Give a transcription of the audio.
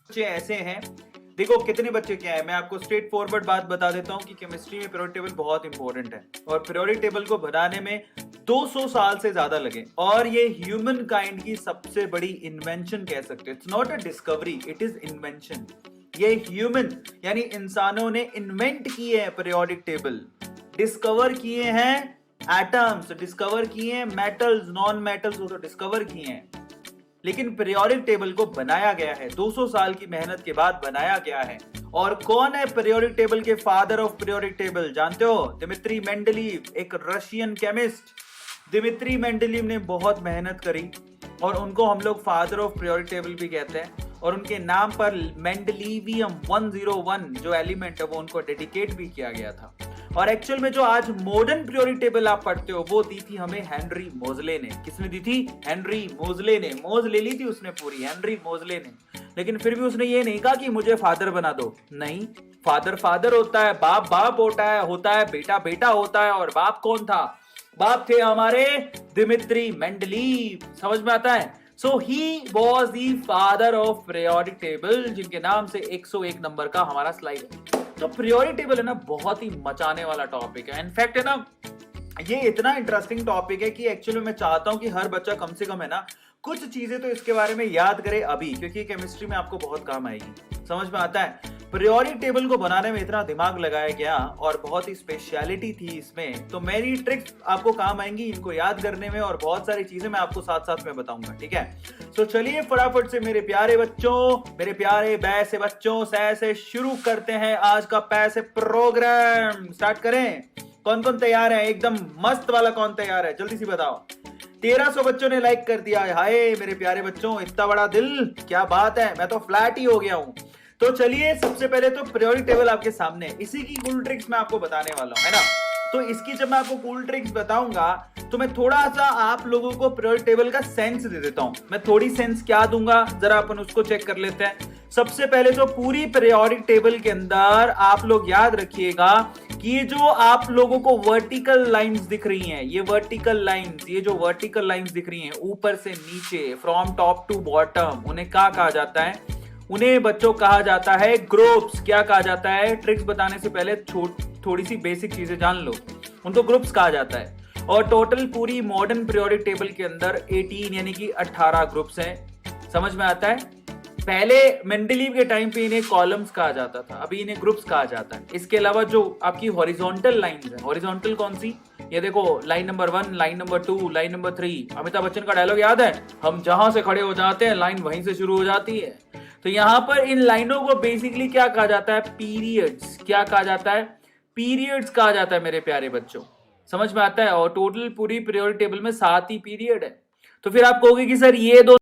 बच्चे ऐसे हैं, देखो कितने बच्चे क्या है, मैं आपको स्ट्रेट फॉरवर्ड बात बता देता हूं कि केमिस्ट्री में पीरियोडिक टेबल बहुत इंपॉर्टेंट है और पीरियोडिक टेबल को बनाने में 200 साल से ज्यादा लगे और ये ह्यूमन काइंड की सबसे बड़ी इन्वेंशन कह सकते हैं। It's not a discovery, it is invention. ये ह्यूमन यानी इंसानों ने इन्वेंट किए हैं पीरियोडिक टेबल, डिस्कवर किए हैं एटम्स, डिस्कवर किए हैं मेटल्स, नॉन मेटल्स को तो डिस्कवर किए हैं, लेकिन पीरियोडिक टेबल को बनाया गया है 200 साल की मेहनत के बाद बनाया गया है। और कौन है पीरियोडिक टेबल के फादर ऑफ पीरियोडिक टेबल जानते हो? दिमित्री मेंडलीव, एक रशियन केमिस्ट। दिमित्री मेंडलीव ने बहुत मेहनत करी और उनको हम लोग फादर ऑफ पीरियोडिक टेबल भी कहते हैं और उनके नाम पर मेंडलीवियम 101 जो एलिमेंट है वो उनको डेडिकेट भी किया गया था। और एक्चुअल में जो आज मॉडर्न पीरियोडिक टेबल आप पढ़ते हो वो दी थी हमें हेनरी मोजले ने। किसने दी थी? हेनरी मोजले ने। मोज ले ली थी उसने पूरी, हेनरी मोजले ने। लेकिन फिर भी उसने ये नहीं कहा कि मुझे फादर बना दो, नहीं, फादर फादर होता है, बाप बाप होता है, बेटा बेटा होता है। और बाप कौन था? बाप थे हमारे दिमित्री मेंडलीव। समझ में आता है? So he was the father of periodic table, जिनके नाम से 101 नंबर का हमारा स्लाइड है। तो periodic table है ना, बहुत ही मचाने वाला टॉपिक है। इनफैक्ट है ना, ये इतना इंटरेस्टिंग टॉपिक है कि एक्चुअली मैं चाहता हूं कि हर बच्चा कम से कम है ना कुछ चीजें तो इसके बारे में याद करे अभी, क्योंकि केमिस्ट्री में आपको बहुत काम आएगी। समझ में आता है? पीरियोडिक टेबल को बनाने में इतना दिमाग लगाया गया और बहुत ही स्पेशलिटी थी इसमें, तो मेरी ट्रिक्स आपको काम आएंगी इनको याद करने में और बहुत सारी चीजें मैं आपको साथ साथ में बताऊंगा, ठीक है? तो चलिए फटाफट से मेरे प्यारे बच्चों, मेरे प्यारे बै से बच्चों से शुरू करते हैं आज का पैसे प्रोग्राम। स्टार्ट करें। कौन कौन तैयार है? एकदम मस्त वाला कौन तैयार है? जल्दी से बताओ। 1300 बच्चों ने लाइक कर दिया। हाय मेरे प्यारे बच्चों, इतना बड़ा दिल, क्या बात है, मैं तो फ्लैट ही हो गया हूं। तो चलिए सबसे पहले तो पीरियोडिक टेबल आपके सामने, इसी की कूल ट्रिक्स मैं आपको बताने वाला हूं, है ना? तो इसकी जब मैं आपको कूल ट्रिक्स बताऊंगा तो मैं थोड़ा सा आप लोगों को पीरियोडिक टेबल का सेंस दे देता हूं। मैं थोड़ी सेंस क्या दूंगा जरा अपन उसको चेक कर लेते हैं। सबसे पहले तो पूरी पीरियोडिक टेबल के अंदर आप लोग याद रखिएगा कि ये जो आप लोगों को वर्टिकल लाइंस दिख रही हैं, ये वर्टिकल लाइंस, ये जो वर्टिकल लाइंस दिख रही हैं ऊपर से नीचे, फ्रॉम टॉप टू बॉटम, उन्हें क्या कहा जाता है? उन्हें बच्चों कहा जाता है ग्रुप्स। क्या कहा जाता है? ट्रिक्स बताने से पहले थोड़ी सी बेसिक चीजें जान लो। उनको ग्रुप्स कहा जाता है। और टोटल पूरी मॉडर्न पीरियोडिक टेबल के अंदर 18 यानी कि 18 ग्रुप्स हैं। समझ में आता है? पहले मेंडलीव के टाइम पे इन्हें कॉलम्स कहा जाता था, अभी इन्हें ग्रुप्स कहा जाता है। इसके अलावा जो आपकी हॉरिजॉन्टल लाइंस है, हॉरिजॉन्टल कौन सी? ये देखो, line number 1, line number 2, line number 3। Amitabh Bachchan का डायलॉग याद है? हम जहां से खड़े हो जाते हैं लाइन वहीं से शुरू हो जाती है। तो यहां पर इन लाइनों को बेसिकली क्या कहा जाता है? पीरियड्स। क्या कहा जाता है? पीरियड्स कहा जाता है मेरे प्यारे बच्चों। समझ में आता है? और टोटल पूरी पीरियोडिक टेबल में 7 ही पीरियड है। तो फिर आप कहोगे कि सर ये दो